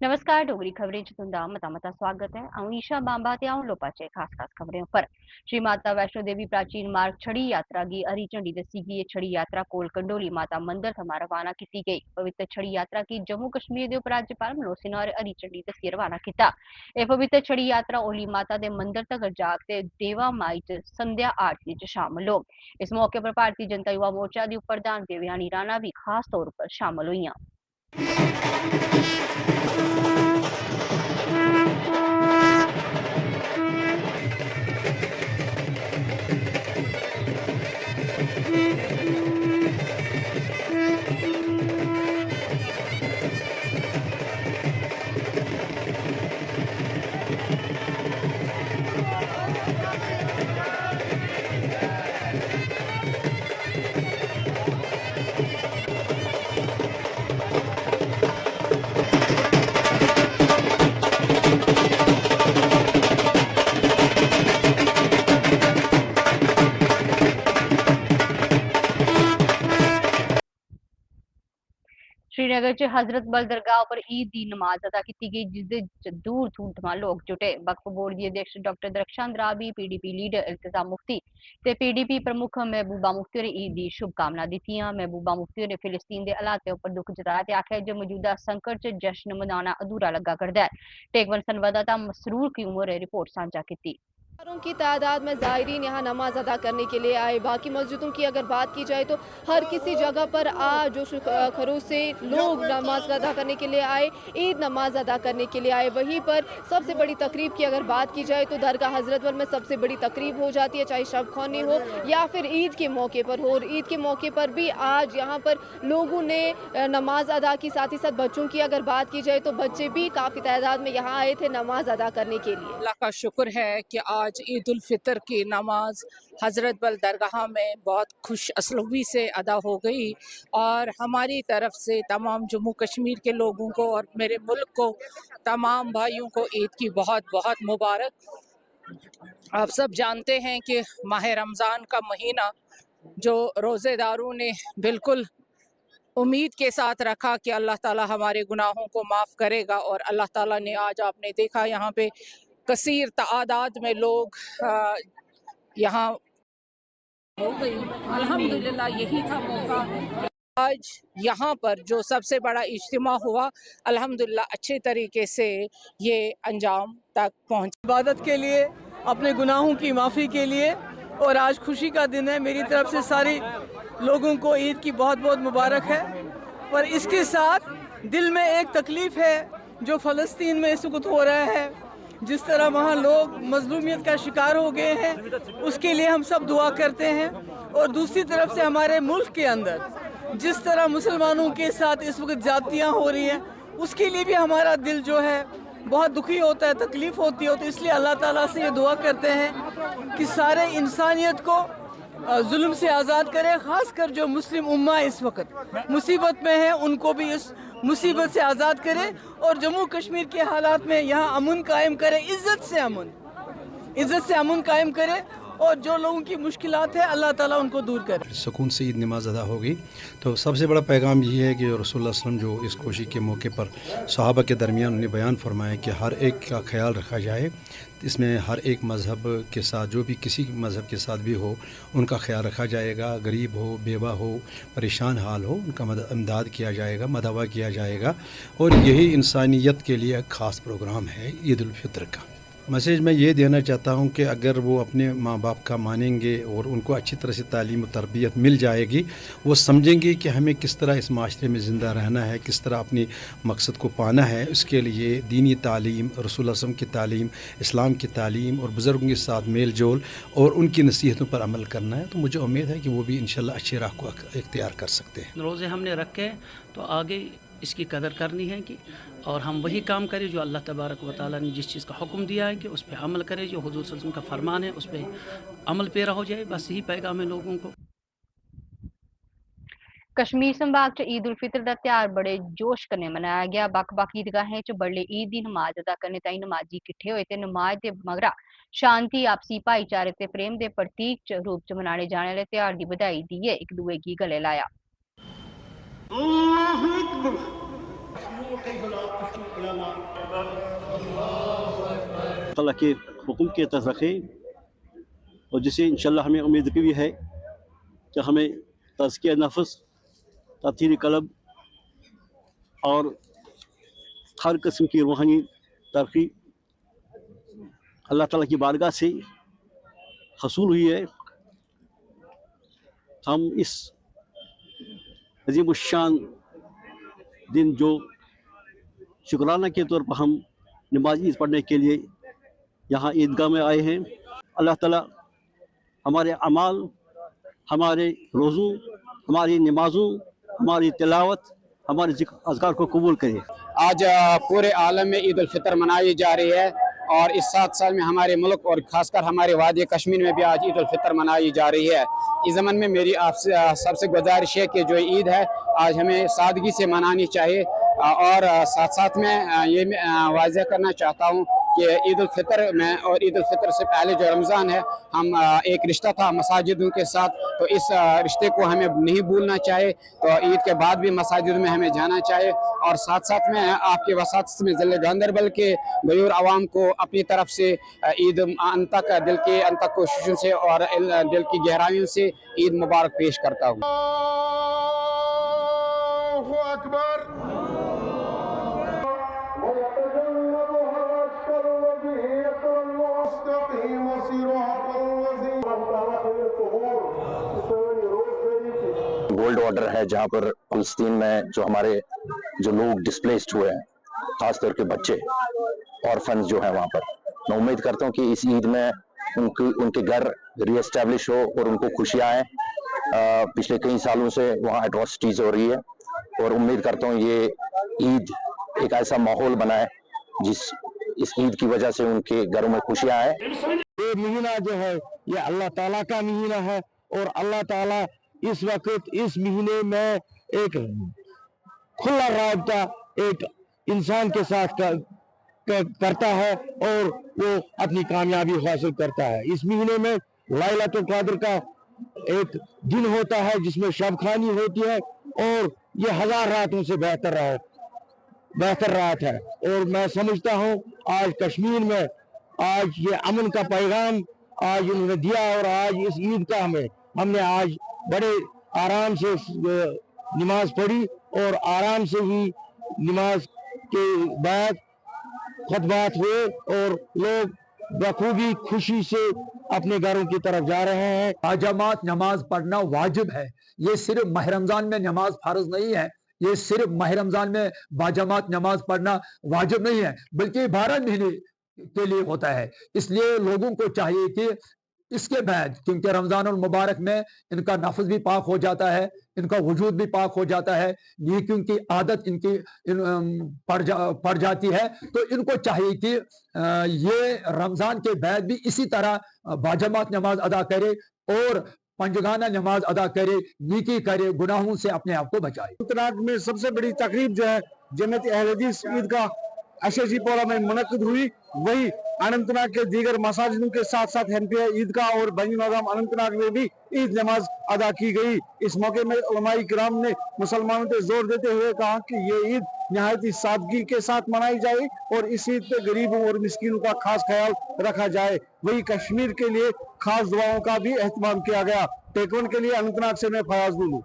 नमस्कार डोगरी खबरें च तुंदा मता मता स्वागत है। अऊं ईशा बांबा ते अऊं लोपाचे खास खबरें पर श्री माता वैष्णो देवी प्राचीन मार्ग छड़ी यात्रा गी हरी झंडी दसी गई। छड़ी यात्रा कोल कंडोली माता मंदिर थमां रवाना की गई। पवित्र छड़ी यात्रा की जम्मू कश्मीर के उपराज्यपाल मनोज सिन्हा होरें हरी झंडी दसी रवाना किया। यह पवित्र छड़ी यात्रा ओली माता के मंदिर तक जाके देवा माई च संध्या आरती च शामिल हो। इस मौके पर भारतीय जनता युवा मोर्चा की प्रधान देवयानी राणा भी खास तौर पर शामिल हुई। श्रीनगर च हजरत बल दरगाह पर ईद की नमाज अदा की गई, जिसदे दूर दूर थमां लोग जुटे। वक्फ बोर्ड की अध्यक्ष डॉक्टर दरख्शान राबी, पीडीपी लीडर इल्तिजा मुफ्ती ते पीडीपी प्रमुख महबूबा मुफ्ती होरें ईद की शुभकामना दित्तियां। महबूबा मुफ्ती होरें फिलिस्तीन के हालात पर दुख जताया ते आखेआ जे मौजूदा संकट च जश्न मनाना अधूरा लग्गा करदा है। टेकवन संवाददाता मसरूर क्यूम होरें रिपोर्ट साझा की। की तादाद में ज़ायरीन यहाँ नमाज अदा करने के लिए आए। बाकी मस्जिदों की अगर बात की जाए तो हर किसी जगह पर आज जोश खरोश से लोग नमाज अदा करने के लिए आए, ईद नमाज अदा करने के लिए आए। वहीं पर सबसे बड़ी तकरीब की अगर बात की जाए तो दरगाह हजरतबल में सबसे बड़ी तकरीब हो जाती है, चाहे शब ख़्वानी हो या फिर ईद के मौके पर हो। और ईद के मौके पर भी आज यहाँ पर लोगों ने नमाज अदा की। साथ ही साथ बच्चों की अगर बात की जाए तो बच्चे भी काफ़ी तादाद में यहाँ आए थे नमाज अदा करने के लिए। अल्लाह का शुक्र है कि आज ईद उल फितर की नमाज हज़रत बल दरगाह में बहुत खुश असलूबी से अदा हो गई और हमारी तरफ से तमाम जम्मू कश्मीर के लोगों को और मेरे मुल्क को, तमाम भाइयों को ईद की बहुत बहुत मुबारक। आप सब जानते हैं कि माह रमज़ान का महीना जो रोज़ेदारों ने बिल्कुल उम्मीद के साथ रखा कि अल्लाह ताला हमारे गुनाहों को माफ़ करेगा, और अल्लाह ताला ने आज आपने देखा यहाँ पे कसीर तादाद में लोग यहाँ हो गई। अल्हम्दुलिल्लाह यही था मौका। आज यहाँ पर जो सबसे बड़ा इज्तिमा हुआ, अल्हम्दुलिल्लाह अच्छे तरीके से ये अंजाम तक पहुँच। इबादत के लिए, अपने गुनाहों की माफ़ी के लिए, और आज खुशी का दिन है। मेरी तरफ से सारी लोगों को ईद की बहुत बहुत मुबारक है। पर इसके साथ दिल में एक तकलीफ़ है जो फ़लस्तीन में इस वक्त हो रहा है। जिस तरह वहाँ लोग मजलूमियत का शिकार हो गए हैं, उसके लिए हम सब दुआ करते हैं। और दूसरी तरफ से हमारे मुल्क के अंदर जिस तरह मुसलमानों के साथ इस वक्त ज़्यादतियाँ हो रही हैं, उसके लिए भी हमारा दिल जो है बहुत दुखी होता है, तकलीफ़ होती है। तो इसलिए अल्लाह ताला से ये दुआ करते हैं कि सारे इंसानियत को जुल्म से आज़ाद करे। ख़ासकर जो मुस्लिम उम्मा इस वक्त मुसीबत में है, उनको भी इस मुसीबत से आज़ाद करे और जम्मू कश्मीर के हालात में यहाँ अमन कायम करे, इज़्ज़त से अमन कायम करे। और जो लोगों की मुश्किलात है अल्लाह ताला उनको दूर करे। सुकून से ईद नमाज अदा हो गई। तो सबसे बड़ा पैगाम ये है कि रसूलुल्लाह सल्लल्लाहु अलैहि वसल्लम जो इस खुशी के मौके पर सहाबा के दरमियान उन्हें बयान फरमाया कि हर एक का ख्याल रखा जाए। इसमें हर एक मज़हब के साथ, जो भी किसी मज़हब के साथ भी हो, उनका ख्याल रखा जाएगा। गरीब हो, बेवा हो, परेशान हाल हो, उनका इमदाद किया जाएगा, मदवा किया जाएगा। और यही इंसानियत के लिए एक ख़ास प्रोग्राम है ईद उल फितर का। मैसेज मैं ये देना चाहता हूँ कि अगर वो अपने माँ बाप का मानेंगे और उनको अच्छी तरह से तालीम और तरबियत मिल जाएगी, वो समझेंगे कि हमें किस तरह इस माशरे में ज़िंदा रहना है, किस तरह अपनी मकसद को पाना है। उसके लिए दीनी तालीम, रसूल अल्लाह की तालीम, इस्लाम की तालीम और बुज़ुर्गों के साथ मेल जोल और उनकी नसीहतों पर अमल करना है। तो मुझे उम्मीद है कि वो भी इंशाल्लाह अच्छी राह को इख्तियार कर सकते हैं। रोज़े हमने रखे तो आगे इसकी कदर करनी है कि, और हम वही काम करें जो अल्लाह तबारक व तआला ने जिस चीज़ का हुक्म दिया है कि उस पर अमल करें, जो हुज़ूर सल्लल्लाहु अलैहि वसल्लम का फरमान है उस पर अमल पेरा हो जाए। बस यही पैगाम है लोगों को। कश्मीर संभाग च ईद उल फितर का त्यौहार बड़े जोश कन्नै मनाया गया। बक्ख-बक्ख ईदगाहें च बडले ईद की नमाज अदा करने ताईं नमाजी किट्ठे होए ते नमाज दे मगरा शांति, आपसी भाईचारे ते प्रेम दे प्रतीक च रूप च मनाने जाने आह्ले त्यौहार दी बधाई देइयै इक दूए गी गले लाया। अल्लाह के हुक्म के तहत रखें और जिसे इंशाल्लाह हमें उम्मीद भी है कि हमें तज़किया नफ्स, तत्हीर कल्ब और हर किस्म की रूहानी तरक्की अल्लाह ताला की बारगाह से हसूल हुई है। हम इस अज़ीमुश्शान दिन जो शुक्राना के तौर पर हम नमाज ईद पढ़ने के लिए यहाँ ईदगाह में आए हैं, अल्लाह ताला हमारे अमाल, हमारे रोज़ों, हमारी नमाज़ों, हमारी तिलावत, हमारे अज़कार को कबूल करे। आज पूरे आलम में ईद उल फितर मनाई जा रही है और इस 7 साल में हमारे मुल्क और ख़ासकर हमारे वादी कश्मीर में भी आज ईद उल फितर मनाई जा रही है। इस ज़मन में मेरी आपसे सबसे गुजारिश है कि जो ईद है आज हमें सादगी से मनानी चाहिए और साथ साथ में ये वाज़ह करना चाहता हूँ कि ईद उल फितर में और ईद उल फितर से पहले जो रमज़ान है हम एक रिश्ता था मसाजिदों के साथ, तो इस रिश्ते को हमें नहीं भूलना चाहिए। तो ईद के बाद भी मसाजिद में हमें जाना चाहिए और साथ साथ में आपके वसात में ज़िले गांदरबल के गयूर आवाम को अपनी तरफ से ईद अंतक दिल के अंतक कोशिशों से और दिल की गहराइयों से ईद मुबारक पेश करता हूँ। गोल्ड ऑर्डर है जहाँ पर फलस्तीन में जो लोग डिस्प्लेस्ड हुए हैं, खासतौर के बच्चे ऑर्फन्स जो है वहाँ पर, मैं उम्मीद करता हूँ कि इस ईद में उनके घर रीएस्टैब्लिश हो और उनको खुशियाँ आए। पिछले कई सालों से वहाँ एट्रॉसिटीज हो रही है और उम्मीद करता हूँ ये ईद एक ऐसा माहौल बनाए इस ईद की वजह से उनके घरों में खुशियाँ आए। ये महीना जो है ये अल्लाह ताला का महीना है और अल्लाह ताला इस वक्त इस महीने में एक खुला राबता एक इंसान के साथ करता है और वो अपनी कामयाबी हासिल करता है। इस महीने में लैलतुल क़द्र का एक दिन होता है जिसमें शब खानी होती है और ये 1000 रातों से बेहतर रात है। और मैं समझता हूँ आज कश्मीर में आज ये अमन का पैगाम आज उन्होंने दिया और आज इस ईदगाह में हमने आज बड़े आराम से नमाज पढ़ी और आराम से ही नमाज के बाद खुतबात हुए और लोग बखूबी खुशी से अपने घरों की तरफ जा रहे हैं। बाजमात नमाज पढ़ना वाजिब है। ये सिर्फ माह रमजान में नमाज फर्ज नहीं है, ये सिर्फ माह रमजान में बाजमात नमाज पढ़ना वाजिब नहीं है, बल्कि 12 महीने के लिए होता है। इसलिए लोगों को चाहिए कि इसके बाद, क्योंकि रमजान और मुबारक में इनका नफ्स भी पाक हो जाता है, इनका वजूद भी पाक हो जाता है, नेकियों की आदत इनकी पड़ जाती है, तो इनको चाहिए कि ये रमजान के बाद भी इसी तरह बाजमात नमाज अदा करे और पंजगाना नमाज अदा करे, नेकी करे, गुनाहों से अपने आप को बचाए। अनंतनाग में सबसे बड़ी तकरीब जो है जन्नत अहले हदीस ईदगाह अशेजीपोरा में मुनक्किद हुई, वही अनंतनाग के दीगर मसाजिदों के साथ साथ एनपीआई ईदगाह और बनी नज़ाम अनंतनाग में भी ईद नमाज अदा की गई। इस मौके में उलमाए किराम ने मुसलमानों पर जोर देते हुए कहा कि ये ईद नहायत ही सादगी के साथ मनाई जाए और इस ईद पे गरीबों और मिस्किनों का खास ख्याल रखा जाए। वही कश्मीर के लिए खास दुआओं का भी एहतमाम किया गया। टेकवन के लिए अनंतनाग से मैं फयाज लूलू।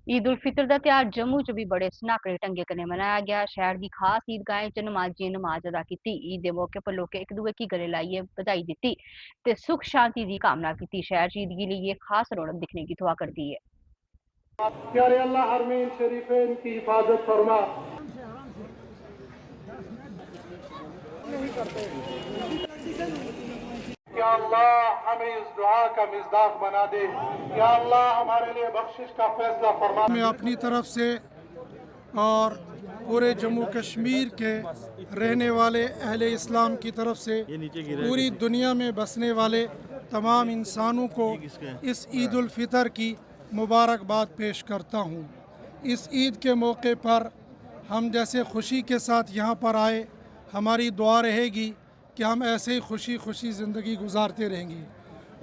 ईद उल फितर का त्यौहार जम्मू च भी बड़े सनाकड़े ढंगे कन्नै मनाया गया। शहर की खास ईदगाहें च नमाजियें नमाज अदा की। ईद के मौके पर लोकें एक दूए की गले लाइयै बधाई दी ते सुख शांति की कामना की। शहर च ईद के लिए खास रौनक दिखने की दुआ करती है। प्यारे अल्लाह हरमैन शरीफैन की हिफाजत फरमा। या अल्लाह हमें इस दुआ का मिज़दाक बना दे। या अल्लाह हमारे लिए बख्शिश का फैसला फरमा। मैं अपनी तरफ से और पूरे जम्मू कश्मीर के रहने वाले अहले इस्लाम की तरफ से पूरी दुनिया में बसने वाले तमाम इंसानों को इस ईद उल फितर की मुबारकबाद पेश करता हूँ। इस ईद के मौके पर हम जैसे खुशी के साथ यहाँ पर आए, हमारी दुआ रहेगी कि हम ऐसे ही खुशी खुशी ज़िंदगी गुजारते रहेंगे।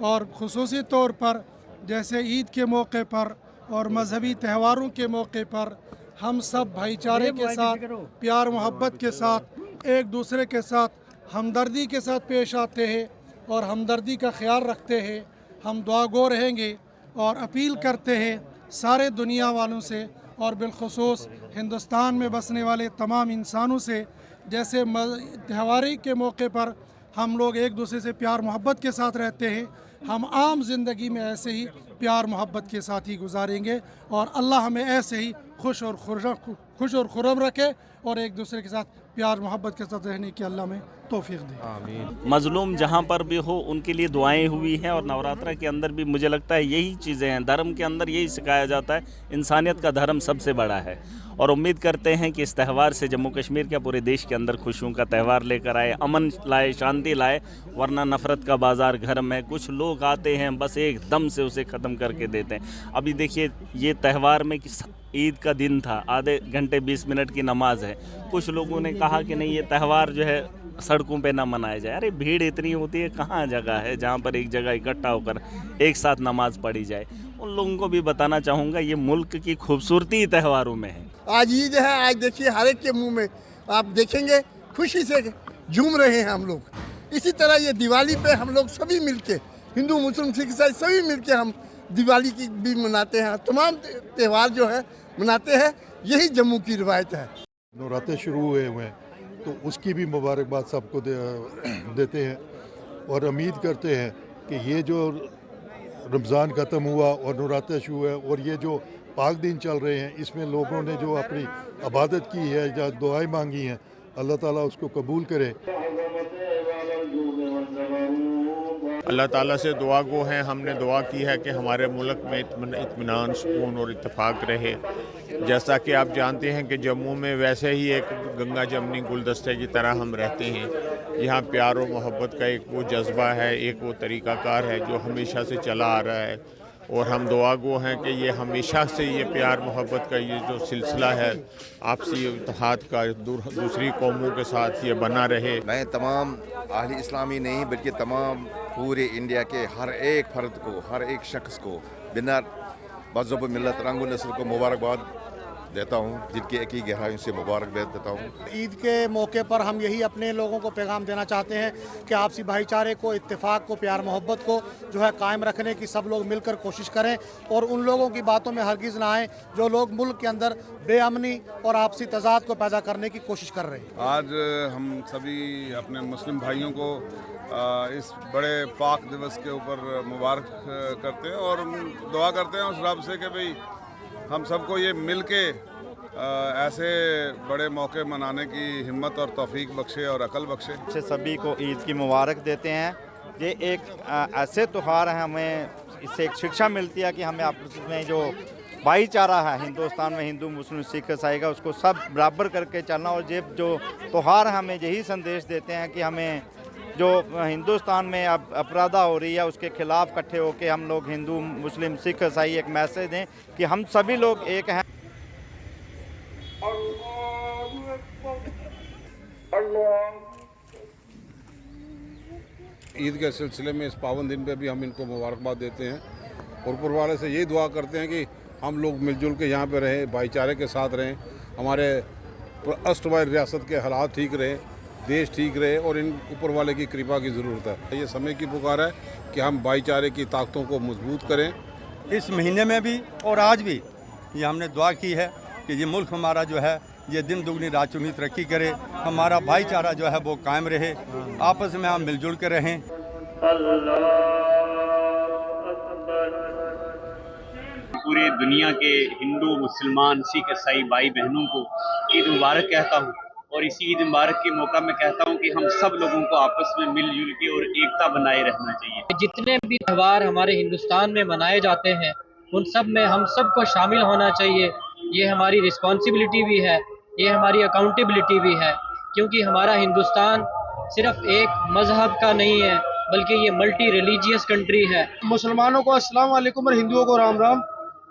और ख़ुसूसी तौर पर जैसे ईद के मौके पर और मजहबी त्योहारों के मौके पर हम सब भाईचारे के साथ, प्यार मोहब्बत के साथ, एक दूसरे के साथ हमदर्दी के साथ पेश आते हैं और हमदर्दी का ख्याल रखते हैं। हम दुआ गो रहेंगे और अपील करते हैं सारे दुनिया वालों से और बिलखुसूस हिंदुस्तान में बसने वाले तमाम इंसानों से, जैसे त्योहारी के मौके पर हम लोग एक दूसरे से प्यार मोहब्बत के साथ रहते हैं, हम आम ज़िंदगी में ऐसे ही प्यार मोहब्बत के साथ ही गुजारेंगे और अल्लाह हमें ऐसे ही खुश और खुर्रम रखे और एक दूसरे के साथ प्यार मोहब्बत के साथ रहने की अल्लाह में तौफीक दे। मजलूम जहाँ पर भी हो उनके लिए दुआएं हुई हैं और नवरात्रा के अंदर भी मुझे लगता है यही चीज़ें हैं। धर्म के अंदर यही सिखाया जाता है, इंसानियत का धर्म सबसे बड़ा है और उम्मीद करते हैं कि इस त्यौहार से जम्मू कश्मीर क्या पूरे देश के अंदर खुशियों का त्यौहार लेकर आए, अमन लाए, शांति लाए, वरना नफ़रत का बाज़ार घर में कुछ लोग आते हैं बस एकदम से उसे ख़त्म करके देते हैं। अभी देखिए ये त्यौहार में ईद का दिन था, आधे घंटे 20 मिनट की नमाज है, कुछ लोगों ने कहा कि नहीं ये त्यौहार जो है सड़कों पे ना मनाया जाए। अरे भीड़ इतनी होती है, कहाँ जगह है जहाँ पर एक जगह इकट्ठा होकर एक साथ नमाज पढ़ी जाए। उन लोगों को भी बताना चाहूँगा ये मुल्क की खूबसूरती त्योहारों में है। आज ईद है, आज देखिए हर एक के मुंह में आप देखेंगे खुशी से झूम रहे हैं हम लोग। इसी तरह ये दिवाली पे हम लोग सभी मिलके, हिंदू मुस्लिम सिख ईसाई सभी मिलके हम दिवाली की भी मनाते हैं, तमाम त्यौहार जो है मनाते हैं। यही जम्मू की रिवायत है। नवरात्रे शुरू हुए हैं तो उसकी भी मुबारकबाद सबको देते हैं और उम्मीद करते हैं कि ये जो रमज़ान ख़त्म हुआ और नवरात्रे शुरू हुए और ये जो पाक दिन चल रहे हैं, इसमें लोगों ने जो अपनी इबादत की है या दुआएं मांगी हैं, अल्लाह ताला उसको कबूल करे। अल्लाह ताला से दुआ गो हैं, हमने दुआ की है कि हमारे मुल्क में इत्मीनान, सुकून और इत्तेफाक रहे। जैसा कि आप जानते हैं कि जम्मू में वैसे ही एक गंगा जमनी गुलदस्ते की तरह हम रहते हैं। यहाँ प्यार और मोहब्बत का एक वो जज्बा है, एक वो तरीक़ाकार है जो हमेशा से चला आ रहा है और हम दुआ गो हैं कि ये हमेशा से ये प्यार मोहब्बत का ये जो सिलसिला है आपसी इत्तेहाद का दूसरी कौमों के साथ ये बना रहे। मैं तमाम अहले इस्लामी नहीं बल्कि तमाम पूरे इंडिया के हर एक फ़र्द को, हर एक शख्स को बिना मज़हब मिलत रंग नस्ल को मुबारकबाद देता हूँ, जिनकी एक ही गहराइयों से मुबारकबाद देता हूँ। ईद के मौके पर हम यही अपने लोगों को पैगाम देना चाहते हैं कि आपसी भाईचारे को, इत्तेफाक को, प्यार मोहब्बत को जो है कायम रखने की सब लोग मिलकर कोशिश करें और उन लोगों की बातों में हरगिज़ ना आएँ जो लोग मुल्क के अंदर बेअमनी और आपसी तजाद को पैदा करने की कोशिश कर रहे हैं। आज हम सभी अपने मुस्लिम भाइयों को इस बड़े पाक दिवस के ऊपर मुबारक करते हैं और दुआ करते हैं उस रब से कि भाई हम सबको ये मिल के ऐसे बड़े मौके मनाने की हिम्मत और तौफीक बख्शे और अकल बख्शे। सभी को ईद की मुबारक देते हैं। ये एक ऐसे त्यौहार हैं, हमें इससे एक शिक्षा मिलती है कि हमें आपस में जो भाईचारा है हिंदुस्तान में, हिंदू मुस्लिम सिख ईसाई का, उसको सब बराबर करके चलना। और ये जो त्यौहार हमें यही संदेश देते हैं कि हमें जो हिंदुस्तान में अब अपराधा हो रही है उसके खिलाफ इकट्ठे होकर हम लोग हिंदू मुस्लिम सिख ईसाई एक मैसेज दें कि हम सभी लोग एक हैं। ईद के सिलसिले में इस पावन दिन पे भी हम इनको मुबारकबाद देते हैं और ऊपर वाले से यही दुआ करते हैं कि हम लोग मिलजुल के यहाँ पे रहें, भाईचारे के साथ रहें, हमारे अष्टवाई रियासत के हालात ठीक रहें, देश ठीक रहे और इन ऊपर वाले की कृपा की ज़रूरत है। ये समय की पुकार है कि हम भाईचारे की ताकतों को मजबूत करें। इस महीने में भी और आज भी ये हमने दुआ की है कि ये मुल्क हमारा जो है ये दिन दुगनी रात चौगुनी तरक्की करे, हमारा भाईचारा जो है वो कायम रहे, आपस में हम मिलजुल के रहें। पूरी दुनिया के हिंदू मुसलमान सिख ईसाई भाई बहनों को ईद मुबारक कहता हूँ और इसी ईद मुबारक के मौका में कहता हूँ कि हम सब लोगों को आपस में मिलजुल के और एकता बनाए रहना चाहिए। जितने भी त्यौहार हमारे हिंदुस्तान में मनाए जाते हैं उन सब में हम सबको शामिल होना चाहिए। ये हमारी रिस्पॉन्सिबिलिटी भी है, ये हमारी अकाउंटेबिलिटी भी है, क्योंकि हमारा हिंदुस्तान सिर्फ एक मजहब का नहीं है बल्कि ये मल्टी रिलीजियस कंट्री है। मुसलमानों को अस्सलाम वालेकुम और हिंदुओं को राम राम।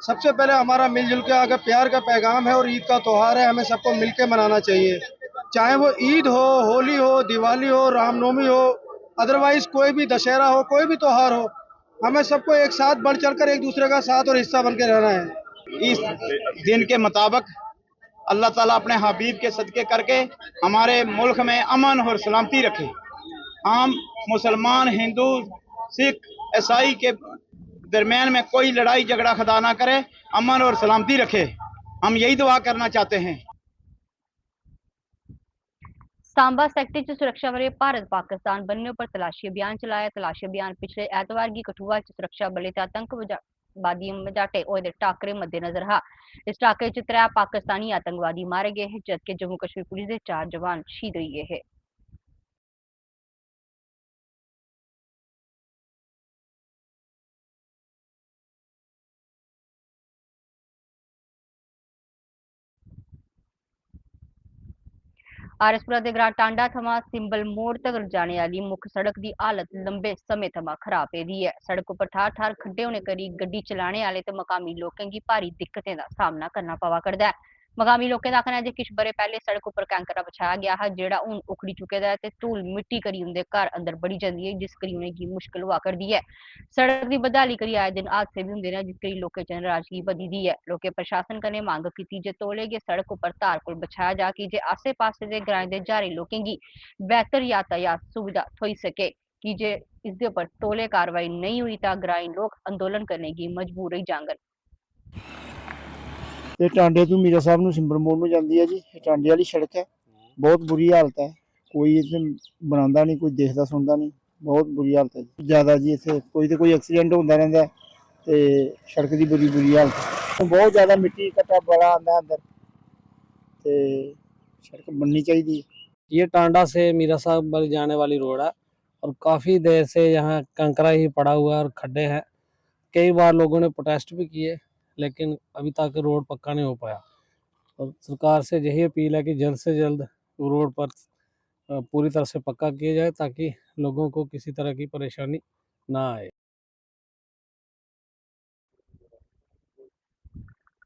सबसे पहले हमारा मिलजुल के आगे प्यार का पैगाम है और ईद का त्यौहार है, हमें सबको मिल के मनाना चाहिए, चाहे वो ईद हो, होली हो, दिवाली हो, रामनवमी हो, अदरवाइज कोई भी दशहरा हो, कोई भी त्यौहार हो, हमें सबको एक साथ बढ़ चढ़कर एक दूसरे का साथ और हिस्सा बन के रहना है। इस दिन के मुताबिक अल्लाह ताला अपने हबीब के सदके करके हमारे मुल्क में अमन और सलामती रखे। हम मुसलमान, हिंदू, सिख, ईसाई के दरमियान में कोई लड़ाई झगड़ा खदा ना करे, अमन और सलामती रखे। हम यही दुआ करना चाहते हैं। सांबा सेक्टर च सुरक्षा बलें भारत पाकिस्तान बन्ने पर तलाशी अभियान चलाया। तलाशी अभियान पिछले ऐतवार की कठुआ च सुरक्षा बलें ते आतंकवादी मझाटे होए दे टाकरे मद्देनजर हा। इस टाकरे च 3 पाकिस्तानी आतंकवादी मारे गए हैं, जबकि जम्मू कश्मीर पुलिस के 4 जवान शहीद होई गए हैं। आरएसपुरा दे ग्रां टांडा थमां सिंबल मोड़ तक जाने वाली मुख्य सड़क की हालत लंबे समय थमां खराब पेदी है। सड़क पर ठार ठार खड्डे होने करी गड्डी चलाने वाले ते मकामी लोकें की भारी दिक्कतें का सामना करना पवा करदा है। मकामी लोकें दा आखना है कि किश बरे पहले सड़क पर कैंकरा बिछाया गया है, जेड़ा हुण उखड़ी चुके दा है ते धूल मिट्टी करी उनके घर अंदर बड़ी जाती है, जिस करी उन्हें मुश्किल हुआ करदी है। सड़क की बदहाली करी आए दिन हादसे भी होंदे ने, जिस करी लोकें च नाराजगी बधी दी है। लोकें प्रशासन कन्नै मंग कीती जे तौले गै सड़क पर तारपुल बिछाया जा कि जे आसे पासे दे ग्राएं दे जारी लोकें गी बेहतर यातायात सुविधा थ्होई सके, कि जे इसदे उपर तौले कार्रवाई नहीं हुई तां ग्राईं लोक अंदोलन करने की मजबूर होई जांगन। ये टांडे तो मीरा साहब नूं सिंबल मोड़ नूं जांदी है जी। ये टांडे वाली सड़क है, बहुत बुरी हालत है। कोई इत्थे बनांदा नहीं, कोई देखदा सुनदा नहीं, बहुत बुरी हालत है जी। ज़्यादा जी इत्थे कोई तो कोई एक्सीडेंट होंदा रहिंदा ते सड़क की बुरी हालत है। बहुत ज़्यादा मिट्टी कट्टा बड़ा आंदा अंदर ते सड़क बननी चाहिए। ये टांडा से मीरा साहब वाली जाने वाली रोड है और काफ़ी देर से यहाँ कंकरा ही पड़ा हुआ है और खड्डे हैं। कई बार लोगों ने प्रोटेस्ट भी किए, लेकिन अभी तक रोड पक्का नहीं हो पाया। और सरकार से यही अपील है कि जल्द से जल्द रोड पर पूरी तरह से पक्का किया जाए, ताकि लोगों को किसी तरह की परेशानी ना आए।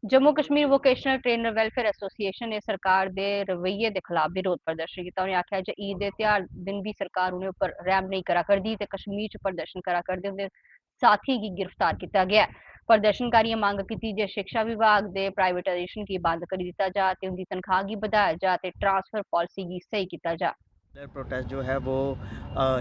Jammu Kashmir vocational trainer welfare association ने सरकार के रवैये के खिलाफ विरोध प्रदर्शन किया। उन्हें आख्या जो ईद के त्योहार दिन भी सरकार उन्हें उपर रहम नहीं करा करती ते कश्मीर च प्रदर्शन करा करते उनके साथी की गिरफ्तार किया गया। प्रदर्शनकारियों मांग की जे शिक्षा विभाग के प्राइवेटाइजेशन की बंद कर दिता जा ते उनकी तनख्वाह की बढ़ाया जा ते ट्रांसफर पॉलिसी की सही किया जा। प्रोटेस्ट जो है वो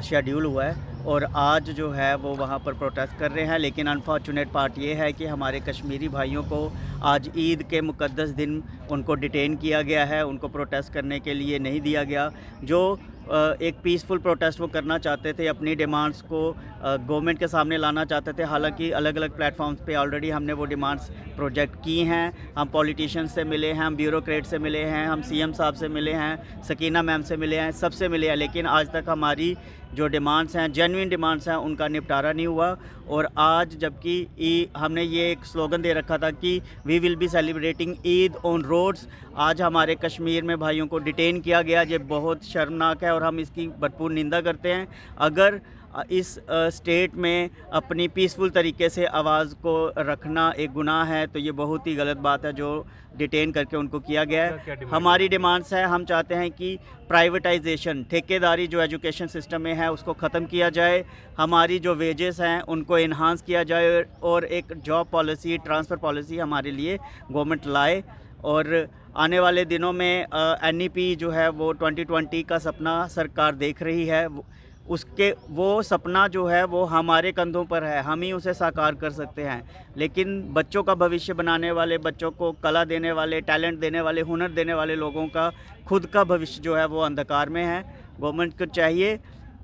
शेड्यूल हुआ है और आज जो है वो वहाँ पर प्रोटेस्ट कर रहे हैं, लेकिन अनफॉर्चुनेट पार्ट ये है कि हमारे कश्मीरी भाइयों को आज ईद के मुकद्दस दिन उनको डिटेन किया गया है, उनको प्रोटेस्ट करने के लिए नहीं दिया गया। जो एक पीसफुल प्रोटेस्ट वो करना चाहते थे, अपनी डिमांड्स को गवर्नमेंट के सामने लाना चाहते थे। हालांकि अलग अलग प्लेटफॉर्म्स पे ऑलरेडी हमने वो डिमांड्स प्रोजेक्ट की हैं। हम पॉलिटिशियंस से मिले हैं, हम ब्यूरोक्रेट से मिले हैं, हम सीएम साहब से मिले हैं, सकीना मैम से मिले हैं, सबसे मिले हैं, लेकिन आज तक हमारी जो डिमांड्स हैं, जेन्युइन डिमांड्स हैं, उनका निपटारा नहीं हुआ। और आज जबकि हमने ये एक स्लोगन दे रखा था कि we will be celebrating Eid on roads, आज हमारे कश्मीर में भाइयों को डिटेन किया गया। ये बहुत शर्मनाक है और हम इसकी भरपूर निंदा करते हैं। अगर इस स्टेट में अपनी पीसफुल तरीके से आवाज़ को रखना एक गुनाह है, तो ये बहुत ही गलत बात है जो डिटेन करके उनको किया गया है। हमारी डिमांड्स है, हम चाहते हैं कि प्राइवेटाइजेशन, ठेकेदारी जो एजुकेशन सिस्टम में है उसको ख़त्म किया जाए, हमारी जो वेजेस हैं उनको इन्हांस किया जाए और एक जॉब पॉलिसी, ट्रांसफ़र पॉलिसी हमारे लिए गवर्नमेंट लाए। और आने वाले दिनों में NEP जो है वो 2020 का सपना सरकार देख रही है, उसके वो सपना जो है वो हमारे कंधों पर है, हम ही उसे साकार कर सकते हैं। लेकिन बच्चों का भविष्य बनाने वाले, बच्चों को कला देने वाले, टैलेंट देने वाले, हुनर देने वाले लोगों का खुद का भविष्य जो है वो अंधकार में है। गवर्नमेंट को चाहिए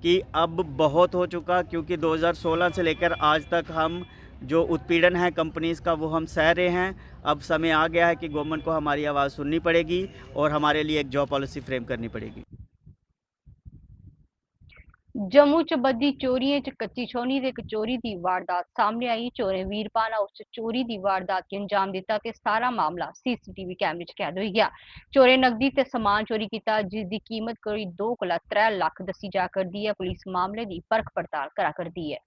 कि अब बहुत हो चुका, क्योंकि 2016 से लेकर आज तक हम जो उत्पीड़न है कंपनीज़ का वो हम सह रहे हैं। अब समय आ गया है कि गवर्नमेंट को हमारी आवाज़ सुननी पड़ेगी और हमारे लिए एक जॉब पॉलिसी फ्रेम करनी पड़ेगी। जम्मू च बद्धी चोरियें च कच्ची छोनी ते चोरी की वारदात सामने आई। चोरें वीरपान हाउस च चोरी की वारदात गी अंजाम दिता ते सारा मामला CCTV कैमरे च कैद हो गया। चोरें नकदी ते समान चोरी किया, जिसकी कीमत कोई 2 कोला 3 लाख दसी जा करदी है। पुलिस मामले की परख पड़ताल करा करदी है।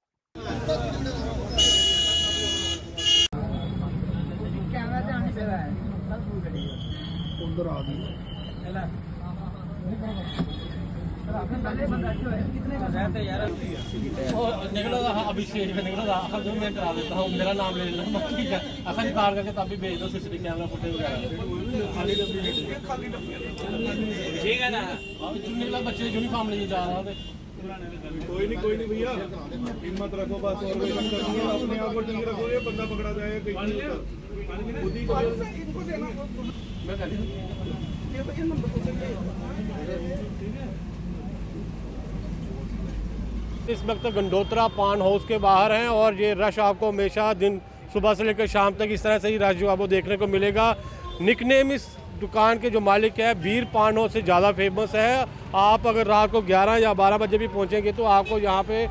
निकलो अभी स्टेज पे निकलो, जो मैं करा देता हूँ, मेरा नाम ले लेना, ठीक है। अखा निकाल करके तब भी भेज दो सीसीटीवी कैमरा फुटेज वगैरह। ठीक है ना, निकला बच्चे यूनिफॉर्म लेके जा रहा था। कोई नहीं भैया, हिम्मत रखो बस, और कोई काम करनी है, अपने आप को ठीक रखो, ये बंदा पकड़ा जाएगा कहीं खुद ही। इस वक्त गंडोत्रा पान हाउस के बाहर हैं और ये रश आपको हमेशा दिन सुबह से लेकर शाम तक इस तरह से ही रश जो आपको देखने को मिलेगा। निकनेम इस दुकान के जो मालिक है वीर पान हाउस से ज़्यादा फेमस है। आप अगर रात को 11 या 12 बजे भी पहुंचेंगे तो आपको यहाँ पे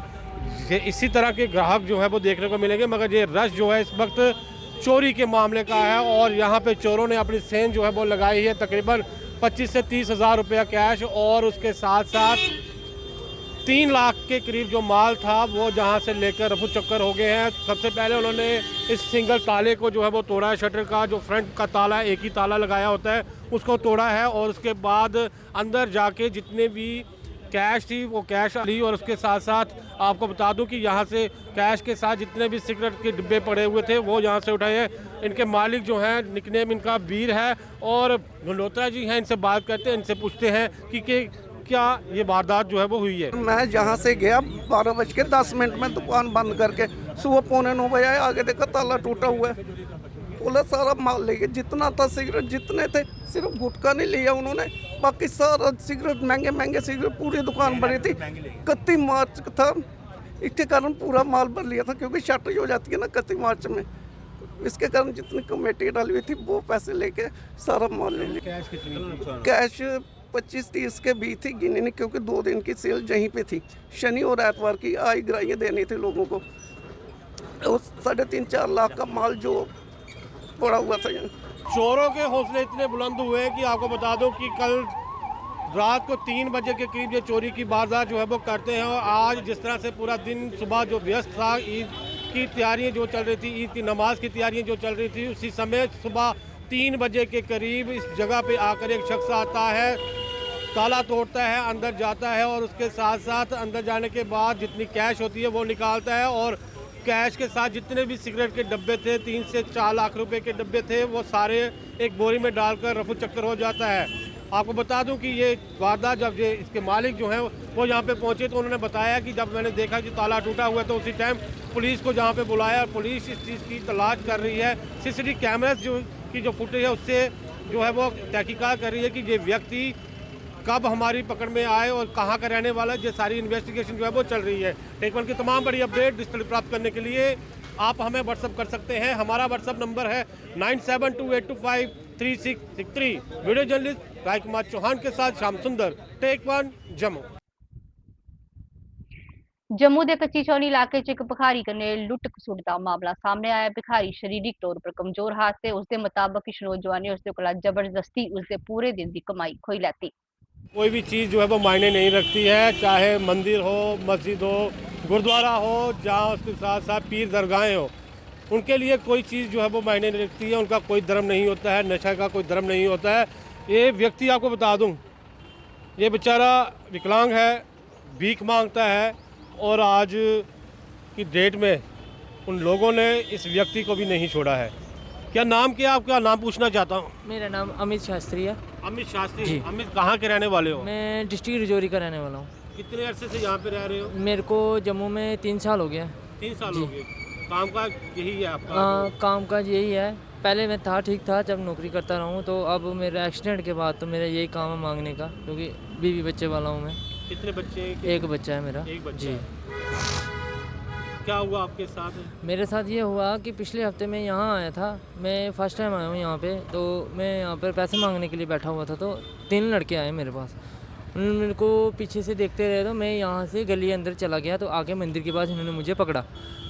इसी तरह के ग्राहक जो है वो देखने को मिलेंगे। मगर ये रश जो है इस वक्त चोरी के मामले का है और यहाँ पे चोरों ने अपनी सेंध जो है वो लगाई है। तकरीबन 25 से 30 हज़ार रुपया कैश और उसके साथ साथ 3 लाख के करीब जो माल था वो जहां से लेकर रफू चक्कर हो गए हैं। सबसे पहले उन्होंने इस सिंगल ताले को जो है वो तोड़ा है। शटर का जो फ्रंट का ताला है, एक ही ताला लगाया होता है, उसको तोड़ा है और उसके बाद अंदर जाके जितने भी कैश थी वो कैश ली। और उसके साथ साथ आपको बता दूं कि यहाँ से कैश के साथ जितने भी सिगरेट के डिब्बे पड़े हुए थे वो यहाँ से उठाए हैं। इनके मालिक जो हैं निकनेम इनका वीर है और गंडोत्रा जी हैं, इनसे बात करते हैं, इनसे पूछते हैं कि क्या ये वारदात जो है वो हुई है। मैं जहाँ से गया 12:10 में दुकान बंद करके, सुबह 8:45 बजे आया, आगे देखा ताला टूटा हुआ है। पुलिस सारा माल ले गया, जितना था सिगरेट जितने थे, सिर्फ गुटखा नहीं लिया उन्होंने, बाकी सारा सिगरेट महंगे सिगरेट, पूरी दुकान भरी थी। 31 मार्च था, इसके कारण पूरा माल भर लिया था क्योंकि शॉर्टेज हो जाती है ना 31 मार्च में। इसके कारण जितनी कमेटी डाली हुई थी वो पैसे लेके सारा माल ले लिया। कैश 25-30 के बीच थी, गिनी नहीं क्योंकि 2 दिन की सेल यहीं पे थी। शनि और एतवार की आई ग्राहियाँ देनी थी लोगों को। उस 3.5-4 लाख का माल जो पड़ा हुआ था। चोरों के हौसले इतने बुलंद हुए कि आपको बता दो कि कल रात को 3 बजे के करीब ये चोरी की वारदात जो है वो करते हैं। और आज जिस तरह से पूरा दिन सुबह जो व्यस्त था, ईद की तैयारियाँ जो चल रही थी, ईद की नमाज की तैयारियाँ जो चल रही थी, उसी समय सुबह 3 बजे के करीब इस जगह पे आकर एक शख्स आता है, ताला तोड़ता है, अंदर जाता है और उसके साथ साथ अंदर जाने के बाद जितनी कैश होती है वो निकालता है और कैश के साथ जितने भी सिगरेट के डब्बे थे, 3 से 4 लाख रुपए के डब्बे थे, वो सारे एक बोरी में डालकर रफू चक्कर हो जाता है। आपको बता दूं कि ये वारदात जब ये इसके मालिक जो हैं वो यहाँ पे पहुँचे तो उन्होंने बताया कि जब मैंने देखा कि ताला टूटा हुआ है तो उसी टाइम पुलिस को जहाँ पे बुलाया और पुलिस इस चीज़ की तलाश कर रही है। CCTV कैमरा की जो फुटेज है उससे जो है वो तहकीकात कर रही है कि ये व्यक्ति कब हमारी पकड़ में आए और कहाँ का रहने वाला है। ये सारी इन्वेस्टिगेशन जो है वो चल रही है। टेक वन की तमाम बड़ी अपडेट डिजिटल प्राप्त करने के लिए आप हमें व्हाट्सअप कर सकते हैं। हमारा व्हाट्सअप नंबर है 9728253663। वीडियो जर्नलिस्ट राजकुमार चौहान के साथ श्याम सुंदर, टेक वन जम्मू। जम्मू के कच्ची चौनी इलाके च एक भिखारी कन्नै लुट खसुट का मामला सामने आया। भिखारी शारीरिक तौर पर कमजोर हा ते उसके मुताबिक इस नौजवान ने उसके कोला जबरदस्ती उसके पूरे दिन की कमाई खोई लैती। कोई भी चीज़ जो है वो मायने नहीं रखती है, चाहे मंदिर हो, मस्जिद हो, गुरुद्वारा हो, जहाँ उसके साथ साथ पीर दरगाहें हो, उनके लिए कोई चीज़ जो है वो मायने नहीं रखती है। उनका कोई धर्म नहीं होता है, नशा का कोई धर्म नहीं होता है। ये व्यक्ति आपको बता दूँ, ये बेचारा विकलांग है, भीख मांगता है और आज की डेट में उन लोगों ने इस व्यक्ति को भी नहीं छोड़ा है। क्या नाम क्या, आपका नाम पूछना चाहता हूँ। मेरा नाम अमित शास्त्री है। अमित शास्त्री जी। अमित कहाँ के रहने वाले हो? मैं डिस्ट्रिक्ट रजौरी का रहने वाला हूँ। कितने अरसे से यहाँ पे रह रहे हो? मेरे को जम्मू में 3 साल हो गया। 3 साल हो गए। काम का यही है आपका? काम का यही है। पहले मैं था ठीक था, जब नौकरी करता रहा हूँ, तो अब मेरा एक्सीडेंट के बाद तो मेरा यही काम है मांगने का, क्योंकि बीवी बच्चे वाला हूँ मैं। कितने बच्चे? एक बच्चा है मेरा। एक बच्चा जी। क्या हुआ आपके साथ? मेरे साथ ये हुआ कि पिछले हफ्ते मैं यहाँ आया था, मैं फ़र्स्ट टाइम आया हूँ यहाँ पे, तो मैं यहाँ पर पैसे मांगने के लिए बैठा हुआ था, तो 3 लड़के आए मेरे पास। उन्होंने मेरे को पीछे से देखते रहे, तो मैं यहाँ से गली अंदर चला गया, तो आके मंदिर के पास इन्होंने मुझे पकड़ा,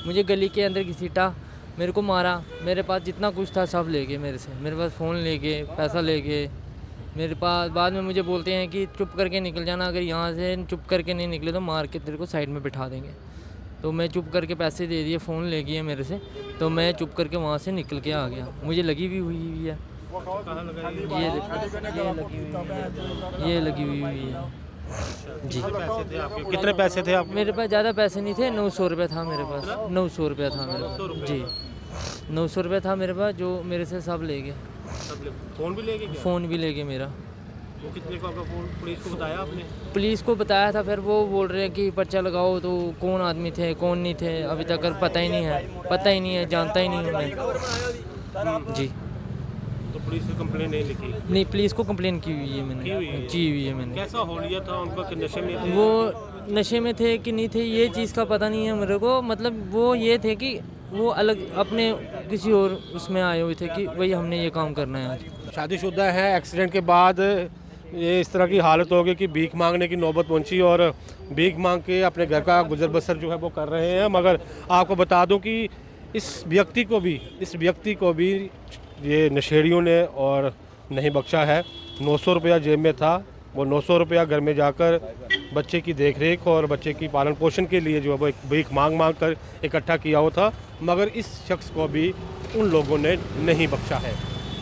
मुझे गली के अंदर घसीटा, मेरे को मारा। मेरे पास जितना कुछ था सब ले गए मेरे से, मेरे पास फ़ोन ले गए, पैसा ले गए मेरे पास। बाद में मुझे बोलते हैं कि चुप करके निकल जाना, अगर यहाँ से चुप करके नहीं निकले तो मार के तेरे को साइड में बिठा देंगे। तो मैं चुप करके पैसे दे दिए, फ़ोन ले गए मेरे से, तो मैं चुप करके वहाँ से निकल के आ गया। मुझे लगी भी हुई है, ये लगी हुई है। जी। पैसे थे आपके, कितने पैसे थे आप? मेरे पास ज़्यादा पैसे नहीं थे, 900 रुपये था मेरे पास। 900 रुपया था मेरे पास जी, 900 रुपये था मेरे पास, जो मेरे से सब ले गए। फ़ोन भी ले गए क्या? फ़ोन भी ले गए मेरा। वो कितने को आपका फ़ोन पुलिस को बताया आपने? पुलिस को बताया था, फिर वो बोल रहे हैं कि पर्चा लगाओ, तो कौन आदमी थे कौन नहीं थे अभी तक पता ही नहीं है, जानता ही नहीं हूँ मैं जी। तो पुलिस को कंप्लेन नहीं लिखी? नहीं, पुलिस को कंप्लेन की हुई है मैंने, की हुई है मैंने। कैसा होलिया था उनका, कि नशे में थे? वो नशे में थे कि नहीं थे ये चीज़ का पता नहीं है मेरे को, मतलब वो ये थे कि वो अलग अपने किसी और उसमें आए हुए थे कि भाई हमने ये काम करना है आज। शादीशुदा है, एक्सीडेंट के बाद ये इस तरह की हालत हो गई कि भीख मांगने की नौबत पहुंची और भीख मांग के अपने घर का गुजर बसर जो है वो कर रहे हैं। मगर आपको बता दूं कि इस व्यक्ति को भी ये नशेड़ियों ने और नहीं बख्शा है। 900 रुपया जेब में था, वो 900 रुपया घर में जाकर बच्चे की देखरेख और बच्चे की पालन पोषण के लिए जो है वो एक भीख मांग कर इकट्ठा किया हुआ था, मगर इस शख्स को भी उन लोगों ने नहीं बख्शा है।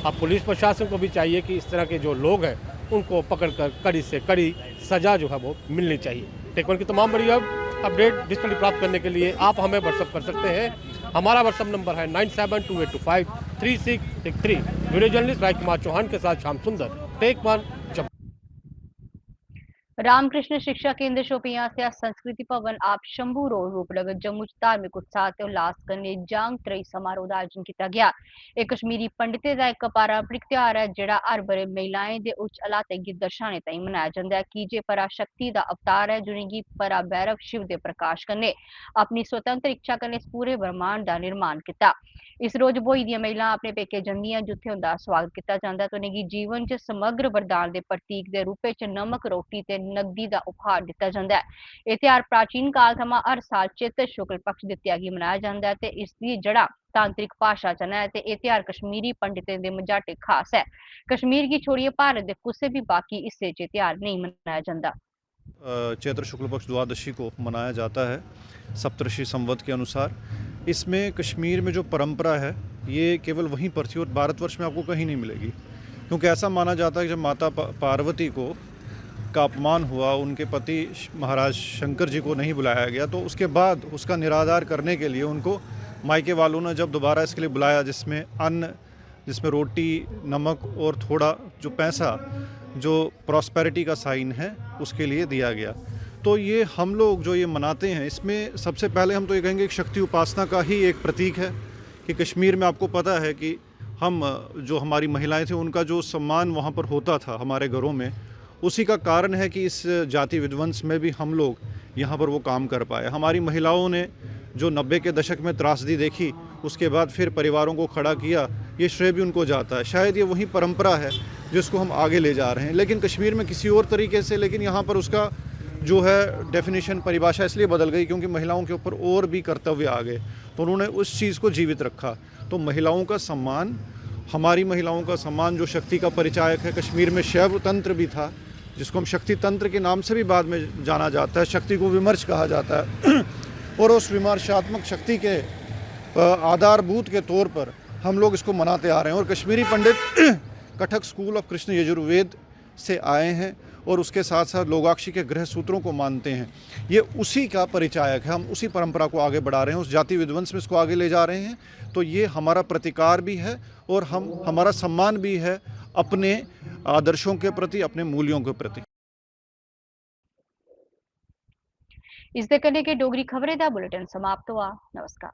अब पुलिस प्रशासन को भी चाहिए कि इस तरह के जो लोग हैं उनको पकड़कर कड़ी से कड़ी सज़ा जो है वो मिलनी चाहिए। टेक वन की तमाम बड़ी अपडेट डिजिटली प्राप्त करने के लिए आप हमें व्हाट्सअप कर सकते हैं। हमारा व्हाट्सअप नंबर है 9728253663। वीडियो जर्नलिस्ट राजकुमार चौहान के साथ श्याम सुंदर, टेक वन। रामकृष्ण शिक्षा केंद्र शोपियां से संस्कृति भवन आप शंभू रोड रूपनगर जम्मू च धार्मिक उत्साह ते उल्लास कन्नै जांग त्रई समारोह का आयोजन किया गया। एक कश्मीरी पंडितें का एक पारंपरिक त्योहार है जिहड़ा हर बरे महिलाएं दे उच्च अलाते गी दर्शाने ताईं मनाया जांदा है कि जे पराशक्ति दा अवतार है जिनेंगी परा भैरव शिव दे प्रकाश कन्नै अपनी स्वतंत्र इच्छा कन्नै इस पूरे ब्रह्मांड का निर्माण किया। इस रोज बोई दियां महिलां अपने पेके जंदियां जिथे उनका स्वागत किया जाता है तो उन्हें जीवन च समग्र वरदान के प्रतीक के रूप में नमक रोटी ते नगदी का उपहार दिता जाता है। यह त्योहार प्राचीन काल थमां हर साल चेत शुक्ल पक्ष के त्यागी मनाया जाता है ते इसकी जड़ा तांत्रिक भाषा च है ते यह त्योहार कश्मीरी पंडितें दे मजाटे खास है। कश्मीर की छोड़िए भारत के किसी भी बाकी हिस्से च त्योहार नहीं मनाया जाता। चैत्र शुक्ल पक्ष द्वादशी को मनाया जाता है सप्तऋषि संवत के अनुसार। इसमें कश्मीर में जो परंपरा है ये केवल वहीं पर थी और भारतवर्ष में आपको कहीं नहीं मिलेगी, क्योंकि ऐसा माना जाता है कि जब माता पार्वती को का अपमान हुआ, उनके पति महाराज शंकर जी को नहीं बुलाया गया, तो उसके बाद उसका निराधार करने के लिए उनको मायके वालों ने जब दोबारा इसके लिए बुलाया, जिसमें अन्न, जिसमें रोटी, नमक और थोड़ा जो पैसा जो प्रॉस्पेरिटी का साइन है उसके लिए दिया गया। तो ये हम लोग जो ये मनाते हैं इसमें सबसे पहले हम तो ये कहेंगे कि शक्ति उपासना का ही एक प्रतीक है कि कश्मीर में आपको पता है कि हम जो हमारी महिलाएं थी उनका जो सम्मान वहाँ पर होता था हमारे घरों में, उसी का कारण है कि इस जाति विध्वंस में भी हम लोग यहाँ पर वो काम कर पाए। हमारी महिलाओं ने जो 90 के दशक में त्रासदी देखी, उसके बाद फिर परिवारों को खड़ा किया, ये श्रेय भी उनको जाता है। शायद ये वही परंपरा है जिसको हम आगे ले जा रहे हैं, लेकिन कश्मीर में किसी और तरीके से, लेकिन यहाँ पर उसका जो है डेफिनेशन, परिभाषा इसलिए बदल गई क्योंकि महिलाओं के ऊपर और भी कर्तव्य आ गए, तो उन्होंने उस चीज़ को जीवित रखा। तो महिलाओं का सम्मान, हमारी महिलाओं का सम्मान जो शक्ति का परिचायक है, कश्मीर में शैव तंत्र भी था जिसको हम शक्ति तंत्र के नाम से भी बाद में जाना जाता है, शक्ति को विमर्श कहा जाता है और उस विमर्शात्मक शक्ति के आधारभूत के तौर पर हम लोग इसको मनाते आ रहे हैं। और कश्मीरी पंडित कथक स्कूल ऑफ कृष्ण यजुर्वेद से आए हैं और उसके साथ साथ लोगाक्षी के गृह सूत्रों को मानते हैं। ये उसी का परिचायक है, हम उसी परंपरा को आगे बढ़ा रहे हैं, उस जाति विध्वंस में इसको आगे ले जा रहे हैं। तो ये हमारा प्रतिकार भी है और हमारा सम्मान भी है अपने आदर्शों के प्रति, अपने मूल्यों के प्रति। इस दे कन्नै के डोगरी खबरें दा बुलेटिन समाप्त हुआ। नमस्कार।